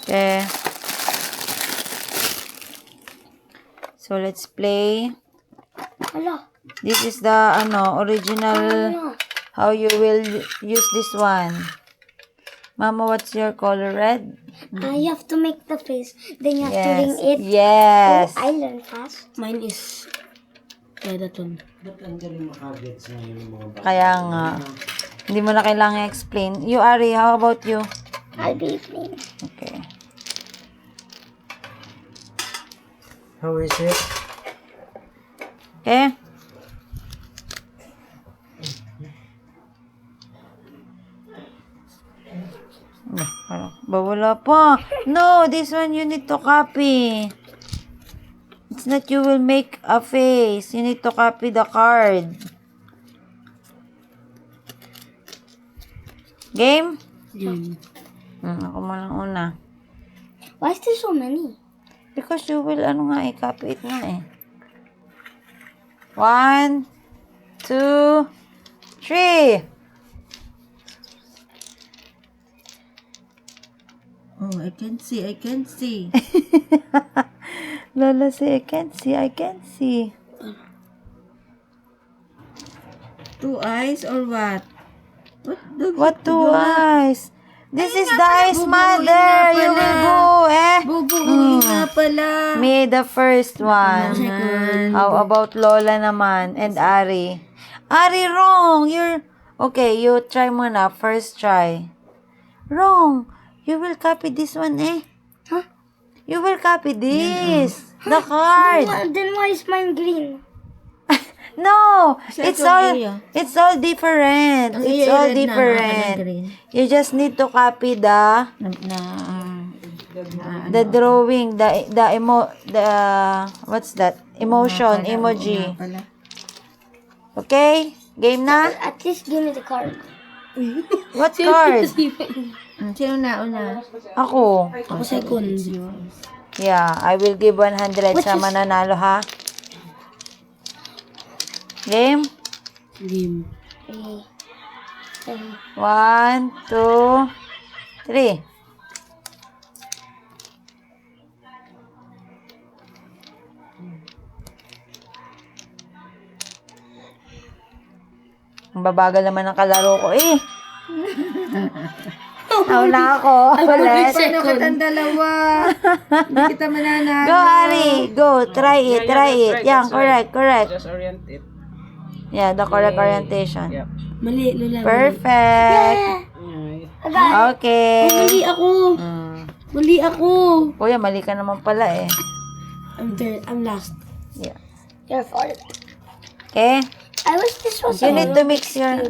Okay. So, let's play. Hello. This is the, original, how you will use this one. Mama, what's your color? Red? You have to make the face. Then you have to ring Yes. it. Yes. Oh, I learn fast. Mine is that one. Kaya nga. Hindi mo na kailangan explain. You, Ari, how about you? I'll be playing. Okay. How is it? Okay? Wala pa. No, this one you need to copy. It's not you will make a face. You need to copy the card. Game? Ako mo lang una. Why is there so many? Because you will, copy it nga eh. 1, 2, 3. Oh, I can see. Lola say, I can't see. 2 eyes or what? What 2 eyes? This is the eyes, mother. You will go, eh? Bubuuin nga pala. Me, the first one. Second. How about Lola naman and Ari? Ari, wrong. Okay, you try muna. First try. Wrong. You will copy this one, eh? Huh? You will copy this. The card. Then why is mine green? No, Sa it's itong all area. it's all different. Ang It's iya all red na, different. green. You just need to copy the drawing, the what's that? Emotion, emoji. Okay? Game na? At least give me the card. What card? Sino na? Ako. Ako second. Yeah, I will give 100 sa mananalo, ha? Game? Game. 3, 1, 2, 3. Ang babagal naman ng kalaro ko, eh. Nauna ako. Ulit. Paano kitang dalawa? Hindi kita mananalo. Go, Ari. Go. Try it. Yeah, correct. Just orient it. Yeah, the correct orientation. Yep. Mali, Lola. Perfect. Okay. Mali ako. Mali ako. Kuya, mali ka naman pala, eh. I'm third. I'm last. Yeah. you're fourth. Okay? I wish this was You need to mix your...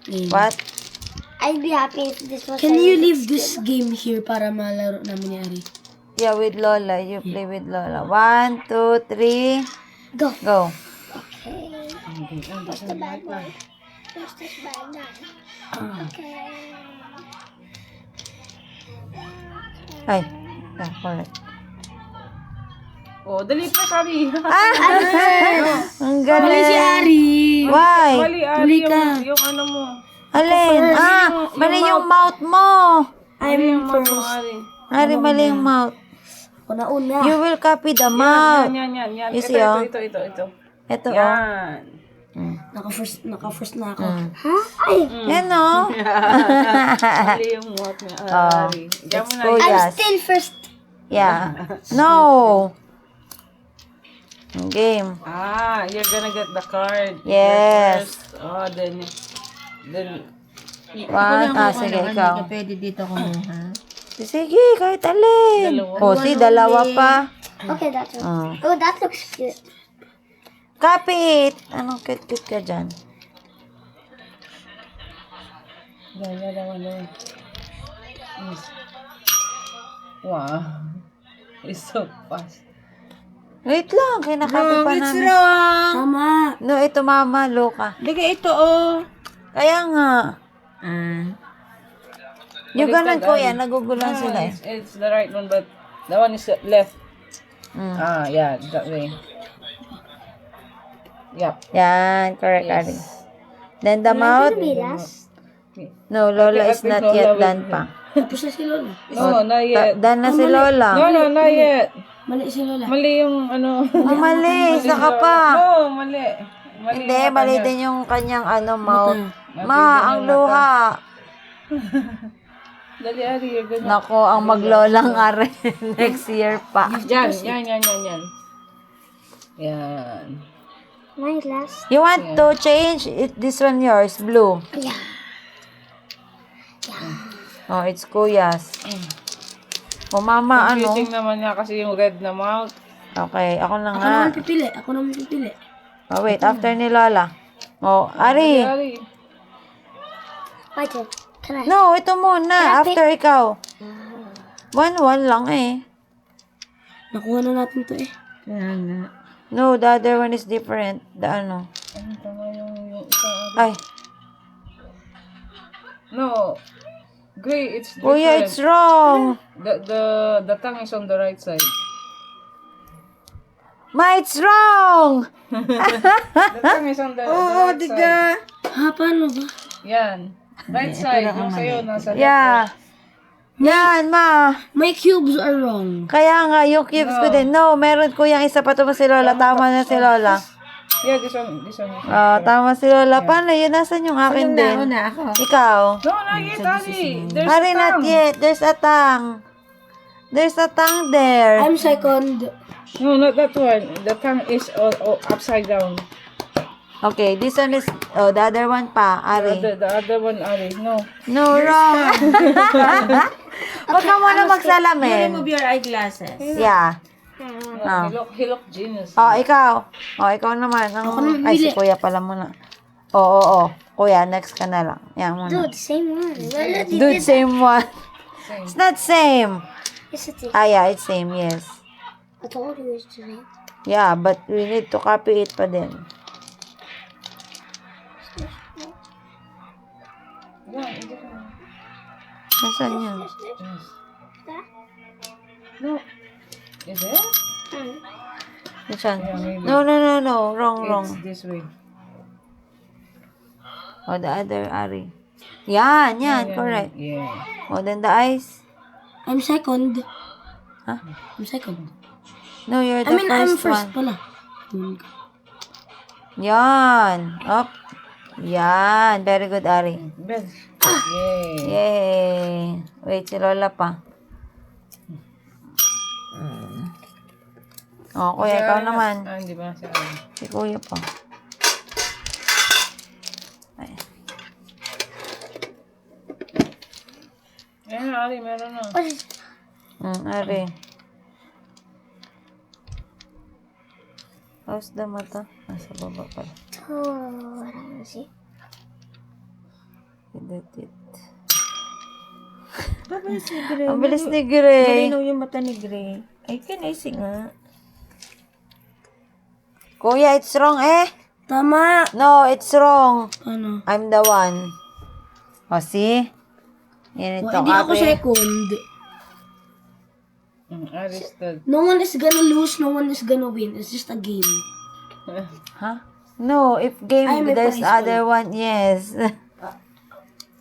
Game. What? I'd be happy if this was Can a you Rubik's leave this game here para malaro namin ni Ari? Yeah, with Lola. You play with Lola. 1, 2, 3. Go. Go. Okay. What's the bad one? What's this bad one? Okay. Ay. Yeah, correct. Oh, dali pa, sorry. Ang Mali si galing. Ari. Why? Mali, Ari, Mali ka. yung ano mo. Alin? Mali yung mouth mo. I'm First. first. Ari. Ari, mali yung mouth. Ako na una. You will copy the mouth. Yan. You Ito, see, oh? ito. Ito, oh. Yan. Naka-first na ako. Huh? Ay, Yan, oh. Mali yung mouth niya, Ari. Diyan mo na. Go, I'm yes. still first. Yeah. No. Game. You're gonna get the card. Yes. First. Oh, then... Sige, ikaw. Pwede dito kumuha. Sige, kahit alin. Dalawa. Oh, see, dalawa pa. Okay, that's it. Oh. Oh, that looks cute. Copy it. Anong cute-cute ka dyan? Dalawa. Wow. It's so fast. Wait lang, kinakopy pa It's namin. wrong. Tama. No, ito mama, loka. Diga ito, oh. Kaya nga. Yung ganun ko yan, nagugulan sila eh. It's the right one, but the one is left. Mm. Yeah, that way. Yep. Yan, correct, Yes. Ari. Then the mouth. Be last. No, Lola I is think not Lola yet will done be. pa. Tapos na si Lola. No, not yet. Dan na si Lola. No, not yet. Mali si Lola. Mali yung ano. Oh, mali. Isa ka pa. No, mali. Mali Hindi, yung mali mata din yung kanyang mouth. Mali Ma, din ang yung luha. niya. Dali, Ari, you're ganyan. Nako, ang maglolang are next year pa. Yan. Yan. My last. You want to change it? This one yours, blue. Yeah. Oh, it's Kuya's. Oh, mama, ano? Confusing naman niya kasi yung red na mouth. Okay, ako na Ako nga. naman pipili. Ako naman pipili. Oh, wait, after ni Lola. Oh, Ari. Ari. Wait, can I? No, ito muna. Grabe. After ikaw. 1-1 lang eh. Nakuha na natin to eh. Kaya nga. No, the other one is different. The ano. Ano tama yung isa? Ay, No. Gray, it's different. Kuya, it's wrong. The tongue is on the right side. Ma, it's wrong. The tongue is on the right side. Ha, paano ba? Yan. Right side. Yung sa'yo, nasa left. Yeah. Yan, ma. My cubes are wrong. Kaya nga, yung cubes ko din. No, meron ko yung isa pa si Lola. Tama na si Lola. Yeah, this one. This one. Tama si Lola. Paano yun? Nasaan yung akin din? ako. Ikaw. No, not yet, Ari. There's Ari, a not tongue. yet. There's a tongue. There's a tongue there. I'm second. No, not that one. The tongue is upside down. Okay, this one is, the other one pa, Ari. The other one, Ari. No. No, wrong. Huwag ka muna magsalamin. Remove your eyeglasses. Yeah. No, he look genius. Ikaw. Ikaw naman. Ay, si Kuya pala muna. Oo. Kuya, next ka na lang. Yan muna. Dude, same one. Dude, same one. Same. It's not same. Yes, it is. Yeah, it's same, yes. I told you it's right. Yeah, but we need to copy it pa din. Nasaan yan? Yes. That? No. Is it? Which one? Yeah, maybe. No. Wrong. It's this way. The other, Ari. Yan, correct. Yeah. Then the eyes. I'm second. Huh? I'm second. No, you're I the mean, I'm first first one. pala. Yan. Up. Yan. Very good, Ari. Bed. Yay. Yay. Wait, si Lola pa. Kuya, ikaw naman. Hindi ba si Ari? Si Kuya pa. Ay. Ayan, Ari, meron na. What is Ari. How's the mata? Nasa baba pala. Oh, I don't see. Edit it. Mabilis ni Gray. Ang bilis ni Gray. Malinaw yung mata ni Gray. Ay, kinaisi nga. Kuya, it's wrong eh. Tama. No, it's wrong. Ano? I'm the one. See? Yan ito, Hindi ako Ari. second. Ari's third. No one is gonna lose, no one is gonna win. It's just a game. Huh? No, if game, Ay, may there's prize other one, yes.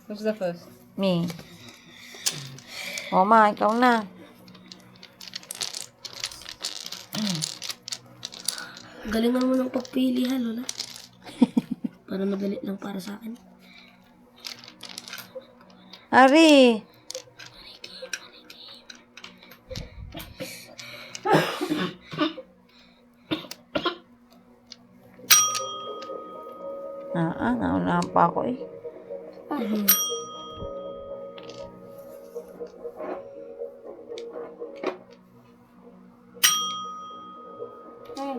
Who's the first? Me. Ma, ikaw na. Galingan mo ng pagpili, ha, Lola? Para madali lang para sa akin. Ari. Naunahan pa ako eh. I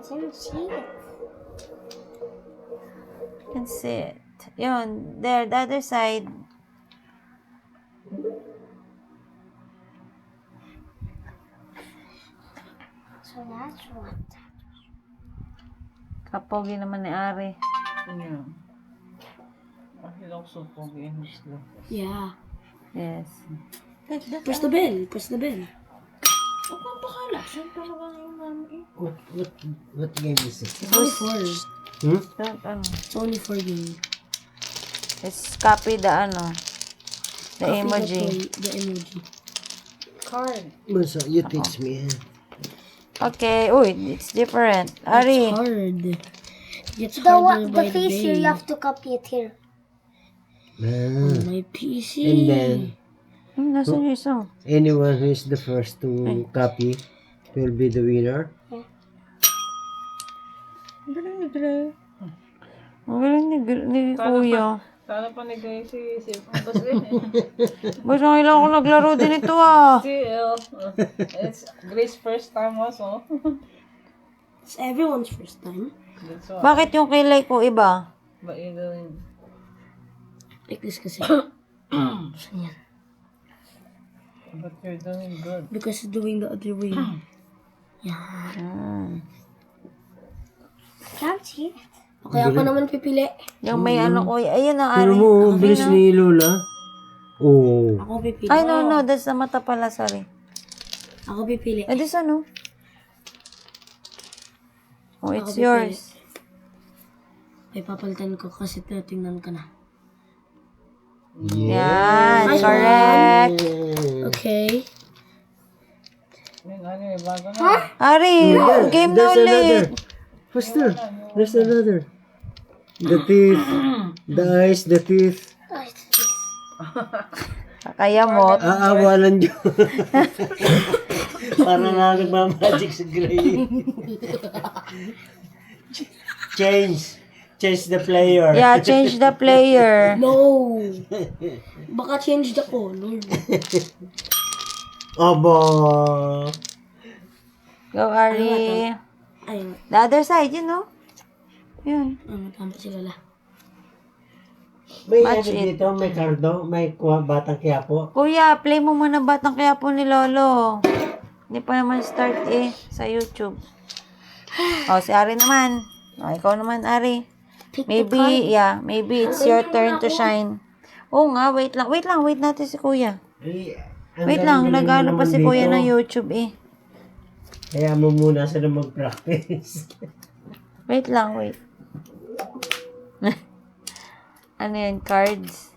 didn't see it. Can see it. Yun, there, the other side. So that's what. Kapogi naman ni Ari. Yeah. He looks so foggy in his look. Yeah. Yes. Press the bell. Press the bell. What game is it? It's only four. Don't, It's only 4 game. Let's copy the The emoji. The emoji. Card. Masa, you teach me. Okay. Uy, it's different. Ari. It's hard. It's The harder the by the face here, day. you have to copy it here. Ah. My PC. And then, Nasaan yung isa? anyone who is the first to copy will be the winner. Ang galing ni Dre. Ang galing ni Kuya. Sana pa ni Grace si Photos eh. Ba't kailangan ko naglaro din ito ah? It's Grace's first time also. It's everyone's first time. That's why. Bakit yung kilay ko iba? But you doing... Like this kasi. Saan yan? But you're doing good. Because it's doing the other way. Yeah. Can't see it. Okay, ako naman pipili. Yung may ano ko, ayun na Pero Ari. mo, ang bilis ni Lola. Oh. Ako pipili. Ay, no, that's the mata pala, sorry. Ako pipili. Eh, this ano? Oh, it's Ako pipili. yours. Ay, papalitan ko kasi tinatingnan ka na. Yan, Nice correct. Okay. Yung ano yung bago na. Ari, game na There's ulit. another. Faster. There's another. The teeth. The eyes, the teeth. Oh, it's this. Kaya mo. Aawalan nyo. Para na nagmamagic sa gray. Change. Change the player. Yeah, change the player. No! Baka change the color. Aba. Go, Ari. Ayun. The other side, you know? Yun. Tama si Lola. May Match ano it. dito, may kardo, may batang Quiapo. Kuya, play mo muna Batang Quiapo ni Lolo. Hindi pa naman start eh sa YouTube. Oh, si Ari naman. Oh, ikaw naman, Ari. Maybe, yeah, maybe it's your turn to shine. Oo nga, wait lang. Wait natin si Kuya. Wait lang, nag-ano pa si Kuya ng YouTube eh. Kaya mo muna sila mag-practice. Wait lang, wait. Ano yan, cards?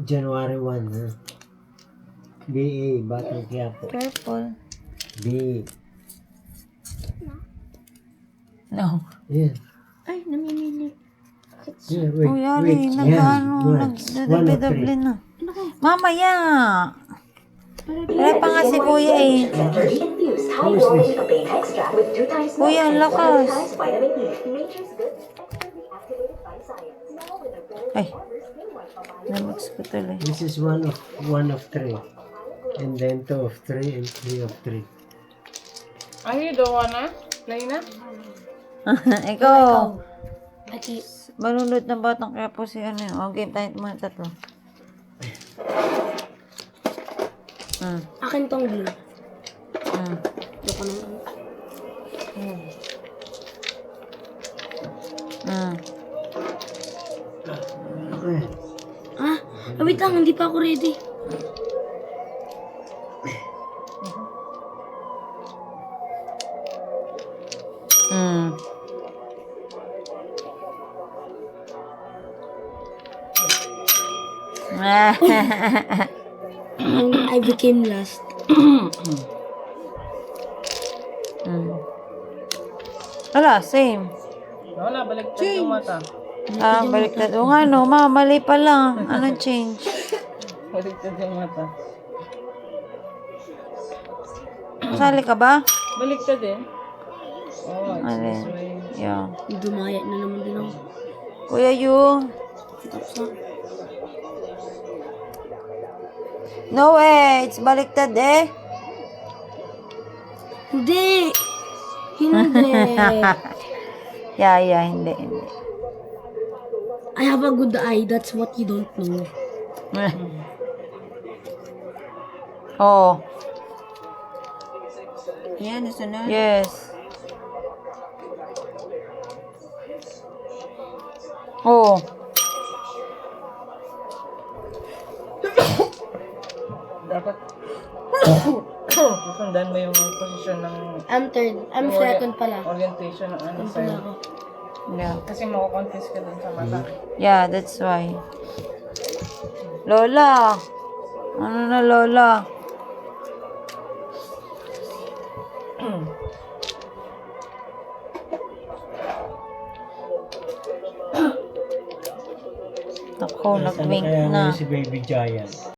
January 1, ha? BA, Batang Quiapo. Careful. B. No. Yeah. Ay, namimili. Yeah, wait, Uy, Ari, wait. nag-ano, One of nagdadabli-dabli three. na. Mamaya! Wala pa nga si Kuya eh. Infuse high-quality papain extract with 2 times more Kuya, ang lakas. times vitamin E. Nature's good, expertly activated by science. Now with a better Ay, skin white papaya. namix ko tuloy. This is one of 3. And then 2 of 3 and 3 of 3. Are you the one na? Play na? Ikaw. Okay. Manunod ng Batang Quiapo si ano yun. Oh, game tayo mga tatlo. Akin tong blue. Loko naman. Wait lang, hindi pa ako ready. I became last. Wala, same. Wala, balik yung mata. Baliktad. O nga no, mali pala. Anong change? Baliktad yung mata. Masali ka ba? Baliktad eh. Oh, it's Alin? this way. Yeah. Dumaya na naman din ako. Kuya Yu. Tapos na. No way, it's baliktad eh. Hindi! Hindi! Yeah, hindi. I have a good eye, that's what you don't know. Oh, Yan, nasunod. yes. Oh, Dapat susundan mo yung posisyon ng I'm third. I'm second pala. orientation ng ano Second pala sa'yo. ako. Yeah. Kasi makukonfuse ka dun sa mata. Yeah, that's why. Lola! Ano na, Lola? Ako, Nasaan nag-wink kaya na. ngayon si Baby Giant?